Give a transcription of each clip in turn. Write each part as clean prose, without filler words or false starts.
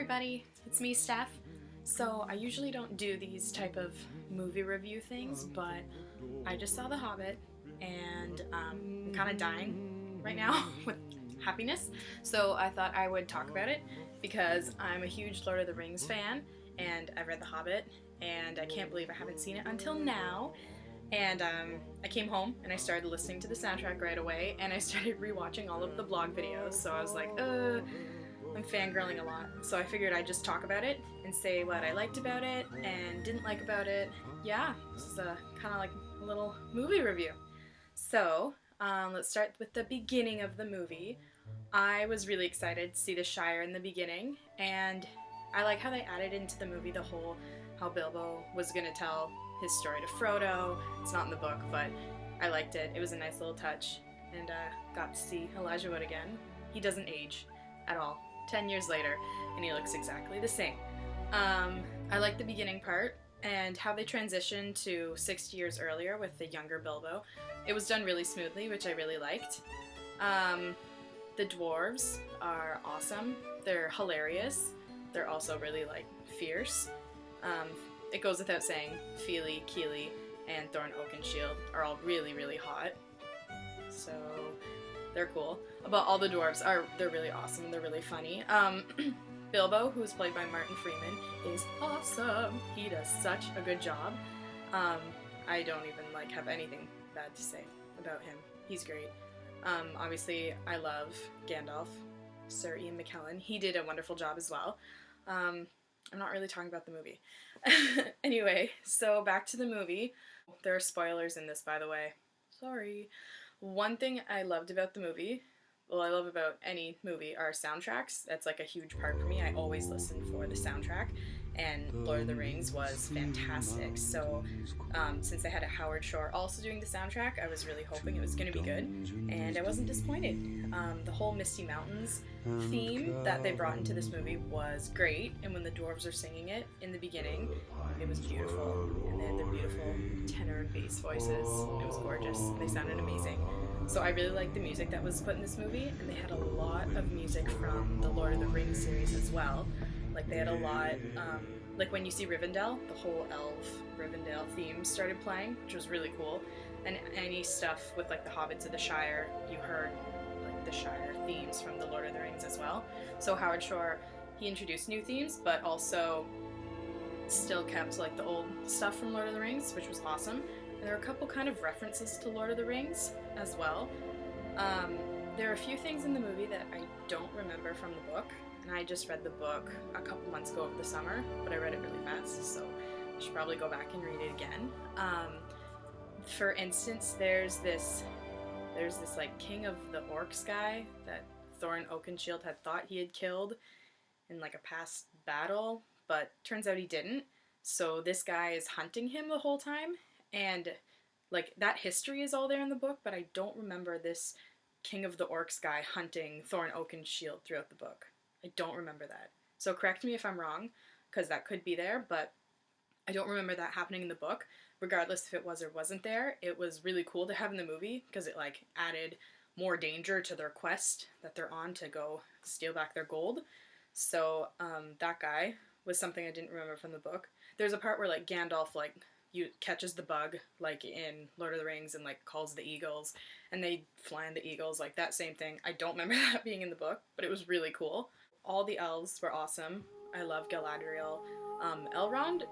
everybody, it's me, Steph. So I usually don't do these type of movie review things, but I just saw The Hobbit and I'm kind of dying right now with happiness. So I thought I would talk about it because I'm a huge Lord of the Rings fan and I've read The Hobbit and I can't believe I haven't seen it until now. And I came home and I started listening to the soundtrack right away and I started rewatching all of the blog videos. So I was like, I'm fangirling a lot. So I figured I'd just talk about it and say what I liked about it and didn't like about it. Yeah, this is kind of like a little movie review. So let's start with the beginning of the movie. I was really excited to see the Shire in the beginning, and I like how they added into the movie the whole how Bilbo was going to tell his story to Frodo. It's not in the book, but I liked it. It was a nice little touch, and got to see Elijah Wood again. He doesn't age at all. 10 years later, and he looks exactly the same. I like the beginning part and how they transitioned to 60 years earlier with the younger Bilbo. It was done really smoothly, which I really liked. The dwarves are awesome. They're hilarious. They're also really fierce. It goes without saying, Fili, Kili, and Thorin Oakenshield are all really, really hot. So they're cool. But all the dwarves they're really awesome. They're really funny. Bilbo, who's played by Martin Freeman, is awesome. He does such a good job. I don't even have anything bad to say about him. He's great. Obviously, I love Gandalf, Sir Ian McKellen. He did a wonderful job as well. I'm not really talking about the movie. Anyway, so back to the movie. There are spoilers in this, by the way. Sorry. One thing I loved about the movie, well, I love about any movie, are soundtracks. That's a huge part for me. I always listen for the soundtrack, and Lord of the Rings was fantastic. So since they had a Howard Shore also doing the soundtrack, I was really hoping it was going to be good, and I wasn't disappointed. The whole Misty Mountains theme that they brought into this movie was great, and when the dwarves are singing it in the beginning, it was beautiful, and they had their beautiful tenor and bass voices. It was gorgeous. They sounded amazing. So I really liked the music that was put in this movie, and they had a lot of music from the Lord of the Rings series as well. They had a lot, when you see Rivendell, the whole elf Rivendell theme started playing, which was really cool. And any stuff with the Hobbits of the Shire, you heard the Shire themes from the Lord of the Rings as well. So Howard Shore, he introduced new themes, but also still kept the old stuff from Lord of the Rings, which was awesome. And there are a couple kind of references to Lord of the Rings as well. There are a few things in the movie that I don't remember from the book, and I just read the book a couple months ago over the summer, but I read it really fast, so I should probably go back and read it again. For instance, there's this king of the orcs guy that Thorin Oakenshield had thought he had killed in a past battle, but turns out he didn't. So this guy is hunting him the whole time, and that history is all there in the book, but I don't remember this king of the orcs guy hunting Thorin Oakenshield throughout the book. I don't remember that. So correct me if I'm wrong, because that could be there, but I don't remember that happening in the book. Regardless if it was or wasn't there, it was really cool to have in the movie, because it added more danger to their quest that they're on to go steal back their gold. So that guy was something I didn't remember from the book. There's a part where Gandalf catches the bug in Lord of the Rings and calls the eagles, and they fly in the eagles, that same thing. I don't remember that being in the book, but it was really cool. All the elves were awesome. I love Galadriel. Elrond,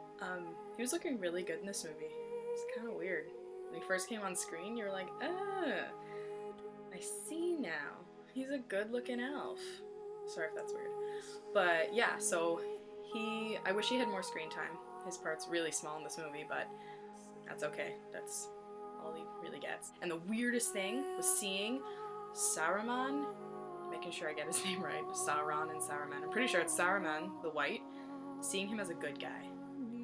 he was looking really good in this movie. It's kind of weird. When he first came on screen, you were like, I see now. He's a good-looking elf. Sorry if that's weird. But yeah, so I wish he had more screen time. His part's really small in this movie, but that's okay. That's all he really gets. And the weirdest thing was seeing Saruman, making sure I get his name right, Sauron and Saruman. I'm pretty sure it's Saruman, the white, seeing him as a good guy.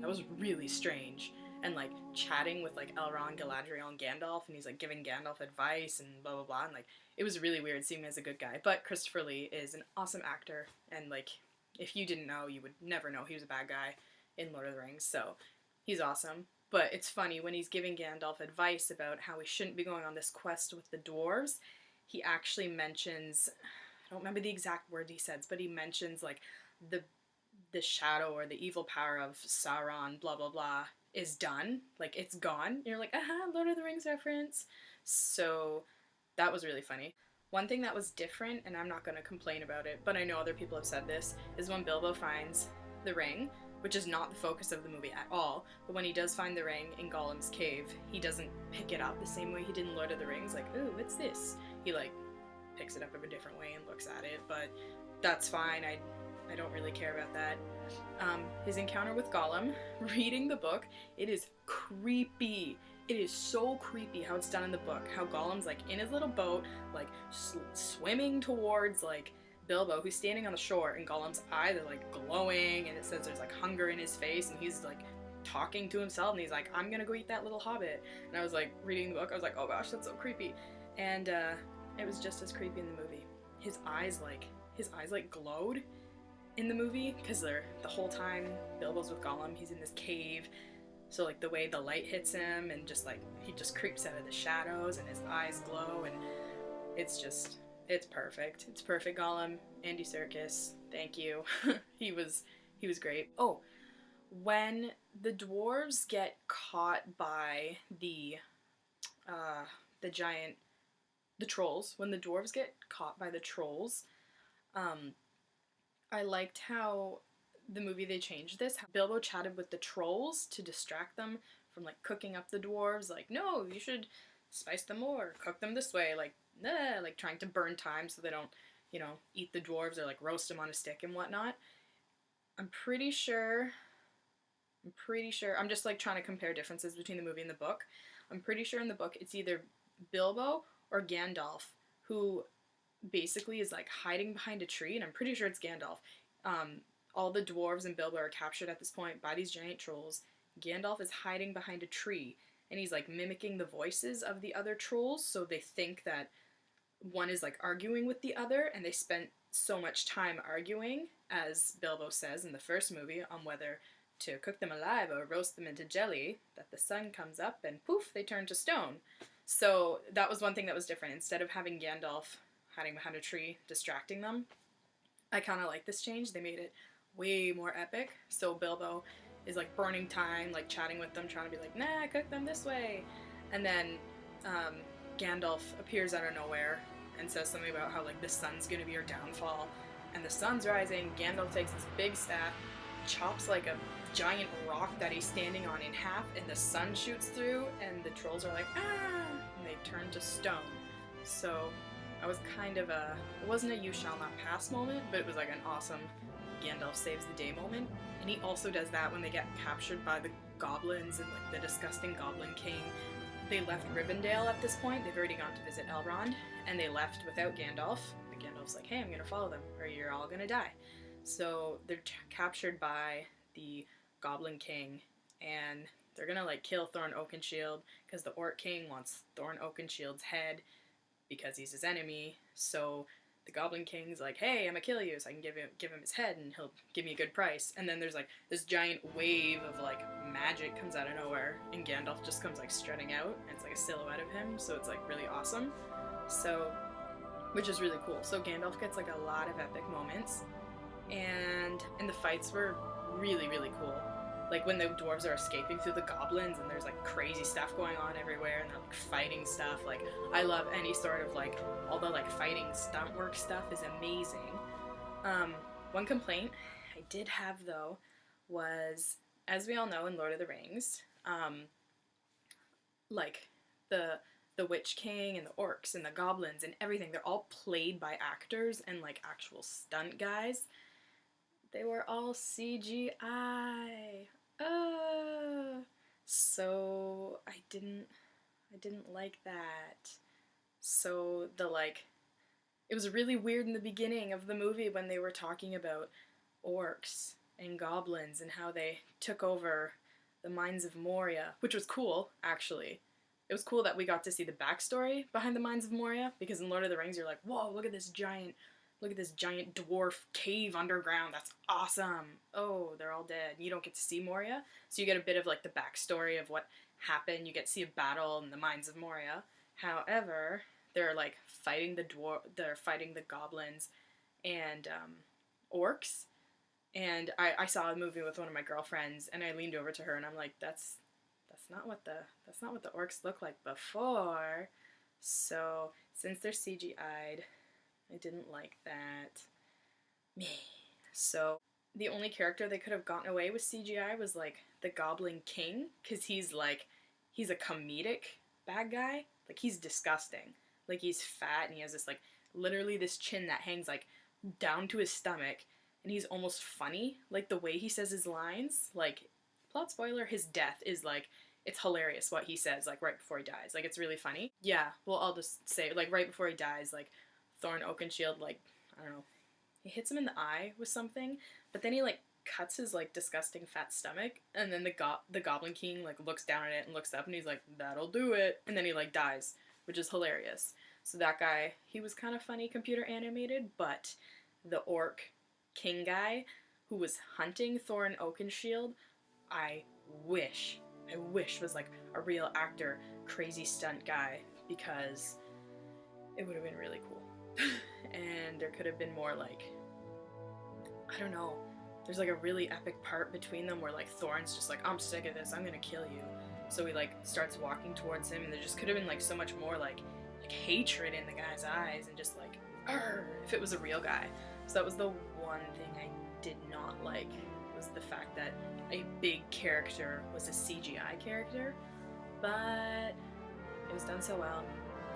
That was really strange. And chatting with Elrond, Galadriel, and Gandalf, and he's giving Gandalf advice and blah blah blah, and it was really weird seeing him as a good guy. But Christopher Lee is an awesome actor, and if you didn't know, you would never know he was a bad guy in Lord of the Rings, so he's awesome. But it's funny, when he's giving Gandalf advice about how he shouldn't be going on this quest with the dwarves, he actually mentions, I don't remember the exact word he says, but he mentions the the shadow or the evil power of Sauron, blah blah blah, is done. Like it's gone. You're like, aha, Lord of the Rings reference. So that was really funny. One thing that was different, and I'm not going to complain about it, but I know other people have said this, is when Bilbo finds the ring, which is not the focus of the movie at all, but when he does find the ring in Gollum's cave, he doesn't pick it up the same way he did in Lord of the Rings, like, ooh, what's this? He, like, picks it up in a different way and looks at it, but that's fine. I don't really care about that. His encounter with Gollum, reading the book, it is creepy. It is so creepy how it's done in the book. How Gollum's like in his little boat, like swimming towards like Bilbo, who's standing on the shore, and Gollum's eyes are like glowing, and it says there's like hunger in his face, and he's like talking to himself, and he's like, I'm gonna go eat that little hobbit. And I was like reading the book, I was like, oh gosh, that's so creepy. And it was just as creepy in the movie. His eyes like glowed in the movie, because they're the whole time Bilbo's with Gollum, he's in this cave. So like the way the light hits him, and just like he just creeps out of the shadows, and his eyes glow, and it's perfect. It's perfect. Gollum, Andy Serkis, thank you. he was great. Oh, when the dwarves get caught by the trolls, when the dwarves get caught by the trolls, I liked how the movie they changed this. Bilbo chatted with the trolls to distract them from like cooking up the dwarves. Like, no, you should spice them more, cook them this way. Like, nah, like trying to burn time so they don't, you know, eat the dwarves or like roast them on a stick and whatnot. I'm pretty sure. I'm just like trying to compare differences between the movie and the book. I'm pretty sure in the book it's either Bilbo or Gandalf who basically is like hiding behind a tree, and I'm pretty sure it's Gandalf. All the dwarves and Bilbo are captured at this point by these giant trolls. Gandalf is hiding behind a tree, and he's like mimicking the voices of the other trolls, so they think that one is like arguing with the other, and they spent so much time arguing, as Bilbo says in the first movie, on whether to cook them alive or roast them into jelly, that the sun comes up and poof, they turn to stone. So that was one thing that was different. Instead of having Gandalf hiding behind a tree distracting them, I kind of like this change. They made it way more epic. So Bilbo is like burning time, like chatting with them, trying to be like, nah, cook them this way. And then Gandalf appears out of nowhere and says something about how like the sun's gonna be our downfall. And the sun's rising. Gandalf takes this big staff, chops like a giant rock that he's standing on in half, and the sun shoots through, and the trolls are like, ah, and they turn to stone. So I was kind of it wasn't a you shall not pass moment, but it was like an awesome Gandalf saves the day moment. And he also does that when they get captured by the goblins and like the disgusting Goblin King. They left Rivendell at this point. They've already gone to visit Elrond, and they left without Gandalf. But Gandalf's like, hey, I'm gonna follow them, or you're all gonna die. So they're captured by the Goblin King, and they're gonna like kill Thorin Oakenshield, because the Orc King wants Thorin Oakenshield's head because he's his enemy. So the Goblin King's like, hey, I'm gonna kill you so I can give him his head and he'll give me a good price. And then there's like this giant wave of like magic comes out of nowhere, and Gandalf just comes like strutting out, and it's like a silhouette of him, so it's like really awesome. So, which is really cool. So Gandalf gets like a lot of epic moments, and the fights were really, really cool. Like when the dwarves are escaping through the goblins, and there's like crazy stuff going on everywhere, and they're like fighting stuff. Like I love any sort of like, all the like fighting stunt work stuff is amazing. One complaint I did have though was, as we all know in Lord of the Rings, like the Witch King and the orcs and the goblins and everything, they're all played by actors and like actual stunt guys. They were all CGI. So I didn't like that. So it was really weird in the beginning of the movie when they were talking about orcs and goblins and how they took over the mines of Moria, which was cool, actually. It was cool that we got to see the backstory behind the mines of Moria, because in Lord of the Rings you're like, whoa, look at this giant dwarf cave underground. That's awesome. Oh, they're all dead. You don't get to see Moria. So you get a bit of like the backstory of what happened. You get to see a battle in the mines of Moria. However, they're like fighting the goblins and orcs. And I saw a movie with one of my girlfriends, and I leaned over to her, and I'm like, that's not what the orcs look like before. So since they're CGI'd, I didn't like that. Meh. So the only character they could have gotten away with CGI was like the Goblin King, because he's a comedic bad guy. Like, he's disgusting. Like, he's fat and he has this like literally this chin that hangs like down to his stomach, and he's almost funny. Like, the way he says his lines, like, plot spoiler, his death is like, it's hilarious what he says, like, right before he dies. Like, it's really funny. Yeah, well, I'll just say, like, right before he dies, like, Thorin Oakenshield, like, I don't know, he hits him in the eye with something, but then he, like, cuts his, like, disgusting fat stomach, and then the Goblin King, like, looks down at it and looks up, and he's like, that'll do it, and then he, like, dies, which is hilarious. So that guy, he was kind of funny computer animated, but the orc king guy who was hunting Thorin Oakenshield, I wish was like a real actor, crazy stunt guy, because it would have been really cool. And there could have been more, like, I don't know, there's like a really epic part between them where like Thorin's just like, I'm sick of this, I'm gonna kill you. So he like starts walking towards him, and there just could have been like so much more like hatred in the guy's eyes, and just like, argh, if it was a real guy. So that was the one thing I did not like, was the fact that a big character was a CGI character, but it was done so well.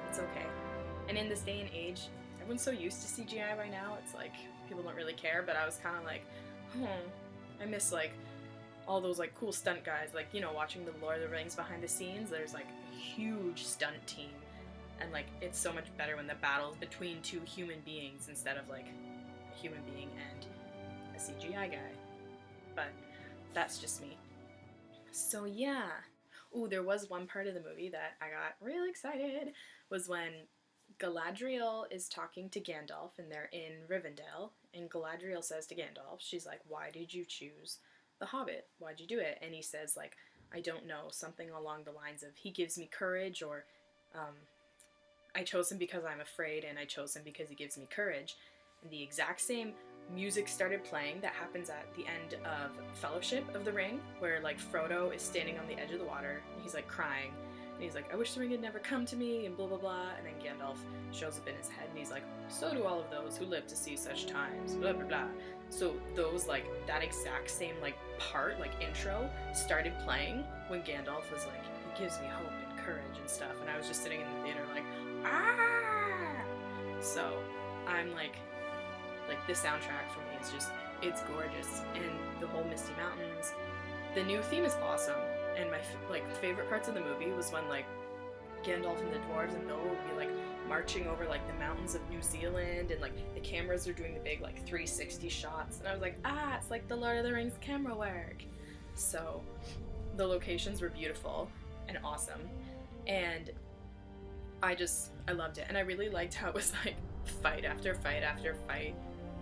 It's okay. And in this day and age, everyone's so used to CGI by now, it's like people don't really care, but I was kind of like, I miss like all those like cool stunt guys, like, you know, watching the Lord of the Rings behind the scenes, there's like a huge stunt team, and like it's so much better when the battle's between two human beings instead of like a human being and a CGI guy. But that's just me. So yeah. Ooh, there was one part of the movie that I got real excited, was when Galadriel is talking to Gandalf, and they're in Rivendell, and Galadriel says to Gandalf, she's like, why did you choose the Hobbit? Why'd you do it? And he says, like, I don't know, something along the lines of, he gives me courage, or I chose him because I'm afraid, and I chose him because he gives me courage. And the exact same music started playing that happens at the end of Fellowship of the Ring, where like Frodo is standing on the edge of the water, and he's like crying, and he's like, I wish the ring had never come to me, and blah blah blah, and then Gandalf shows up in his head, and he's like, so do all of those who live to see such times, blah blah blah. So those, like, that exact same like part, like intro, started playing when Gandalf was like, he gives me hope and courage and stuff, and I was just sitting in the theater like, ah! So I'm like the soundtrack for me is just, it's gorgeous, and the whole Misty Mountains, the new theme is awesome, and my favorite parts of the movie was when like Gandalf and the dwarves and Bilbo would be like marching over like the mountains of New Zealand, and like the cameras are doing the big like 360 shots, and I was like, it's like the Lord of the Rings camera work. So the locations were beautiful and awesome, and I loved it, and I really liked how it was like fight after fight after fight.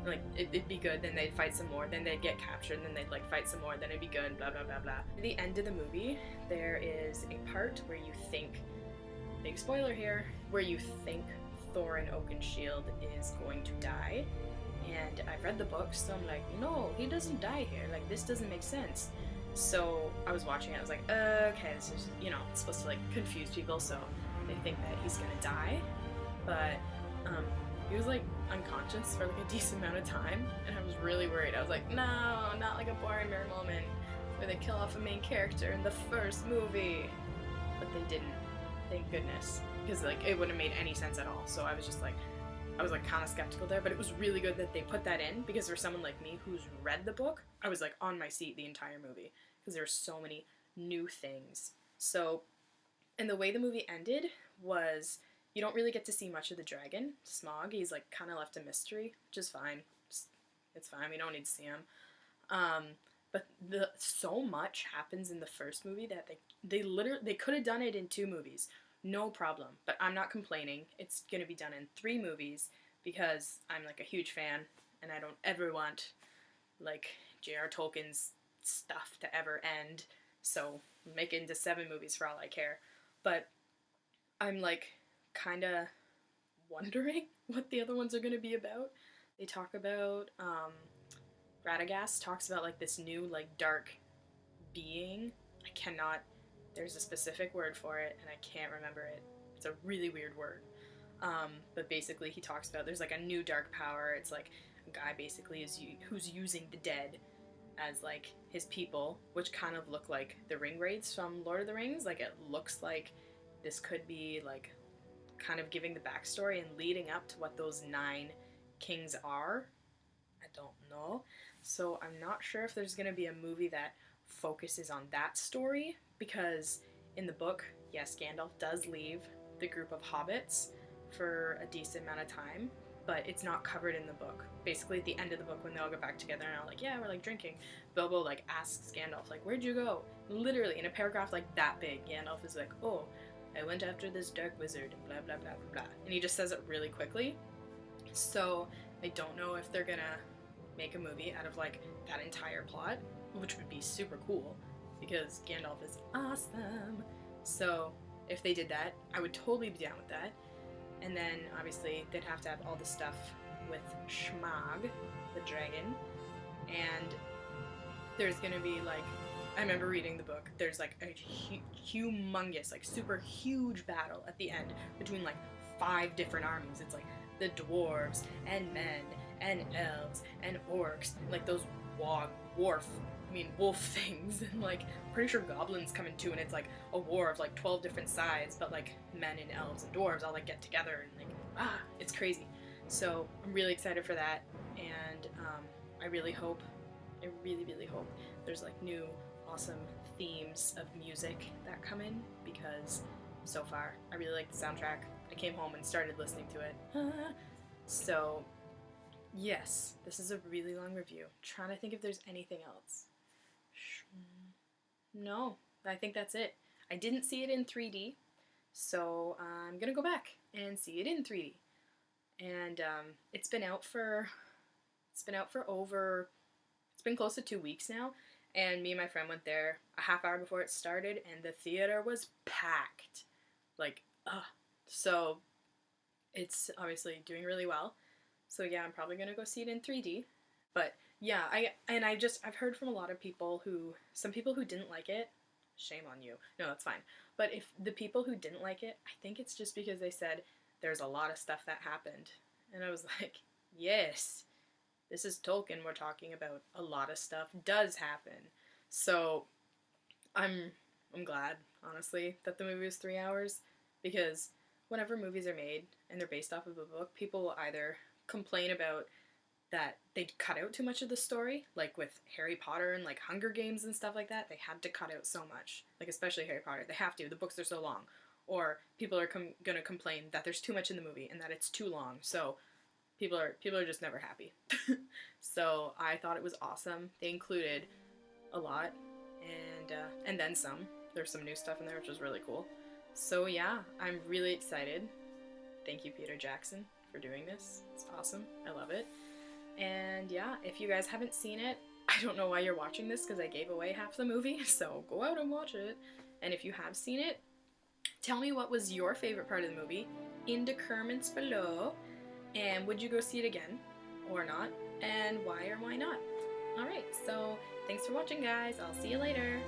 Like, it'd be good, then they'd fight some more, then they'd get captured, and then they'd like fight some more, then it'd be good, blah blah blah blah. At the end of the movie, there is a part where you think, big spoiler here, where you think Thorin Oakenshield is going to die, and I've read the books, so I'm like, no, he doesn't die here, like, this doesn't make sense. So I was watching it, I was like, okay, this is, you know, it's supposed to like confuse people, so they think that he's gonna die, but he was like unconscious for like a decent amount of time, and I was really worried. I was like, no, not like a Boromir moment where they kill off a main character in the first movie. But they didn't, thank goodness, because like it wouldn't have made any sense at all. So I was just like, I was like kind of skeptical there, but it was really good that they put that in, because for someone like me who's read the book, I was like on my seat the entire movie, because there were so many new things. So, and the way the movie ended was, you don't really get to see much of the dragon, Smaug. He's like kind of left a mystery, which is fine. It's fine, we don't need to see him. But so much happens in the first movie that they could have done it in 2 movies, no problem. But I'm not complaining. It's gonna be done in 3 movies, because I'm like a huge fan, and I don't ever want like J.R. Tolkien's stuff to ever end. So make it into 7 movies for all I care. But I'm like kind of wondering what the other ones are going to be about. They talk about Radagast talks about like this new like dark being. There's a specific word for it and I can't remember it. It's a really weird word. But basically he talks about there's like a new dark power. It's like a guy basically who's using the dead as like his people, which kind of look like the ring wraiths from Lord of the Rings. Like it looks like this could be like kind of giving the backstory and leading up to what those 9 kings are. I don't know. So I'm not sure if there's gonna be a movie that focuses on that story, because in the book, yes, Gandalf does leave the group of hobbits for a decent amount of time, but it's not covered in the book. Basically at the end of the book when they all get back together and are like, yeah, we're like drinking, Bilbo like asks Gandalf like, where'd you go? Literally in a paragraph like that big, Gandalf is like, oh, I went after this dark wizard and blah blah blah blah blah, and he just says it really quickly. So I don't know if they're gonna make a movie out of like that entire plot, which would be super cool because Gandalf is awesome. So if they did that, I would totally be down with that. And then obviously they'd have to have all the stuff with Schmag, the dragon, and there's gonna be like, I remember reading the book, there's like a humongous, like super huge battle at the end between like 5 different armies. It's like the dwarves and men and elves and orcs, like those wolf things, and like pretty sure goblins come in too, and it's like a war of like 12 different sides, but like men and elves and dwarves all like get together and like it's crazy. So I'm really excited for that, and I really hope there's like new awesome themes of music that come in, because so far I really like the soundtrack. I came home and started listening to it. So yes, this is a really long review. I'm trying to think if there's anything else. No, I think that's it. I didn't see it in 3D, so I'm gonna go back and see it in 3D. And it's been close to 2 weeks now, and me and my friend went there a half hour before it started, and the theater was packed. Like, so it's obviously doing really well. So yeah, I'm probably gonna go see it in 3D. But yeah, I've heard from a lot of people some people who didn't like it. Shame on you. No, that's fine. But if the people who didn't like it, I think it's just because they said there's a lot of stuff that happened. And I was like, yes, this is Tolkien we're talking about. A lot of stuff does happen. So I'm glad, honestly, that the movie was 3 hours, because whenever movies are made and they're based off of a book, people will either complain about that they cut out too much of the story, like with Harry Potter and like Hunger Games and stuff like that. They had to cut out so much, like especially Harry Potter. They have to. The books are so long. Or people are gonna complain that there's too much in the movie and that it's too long. So people are just never happy. So I thought it was awesome. They included a lot, and then some. There's some new stuff in there, which was really cool. So yeah, I'm really excited. Thank you, Peter Jackson, for doing this. It's awesome. I love it. And yeah, if you guys haven't seen it, I don't know why you're watching this, because I gave away half the movie, so go out and watch it. And if you have seen it, tell me what was your favorite part of the movie in the comments below, and would you go see it again or not, and why or why not. Alright, so thanks for watching, guys. I'll see you later.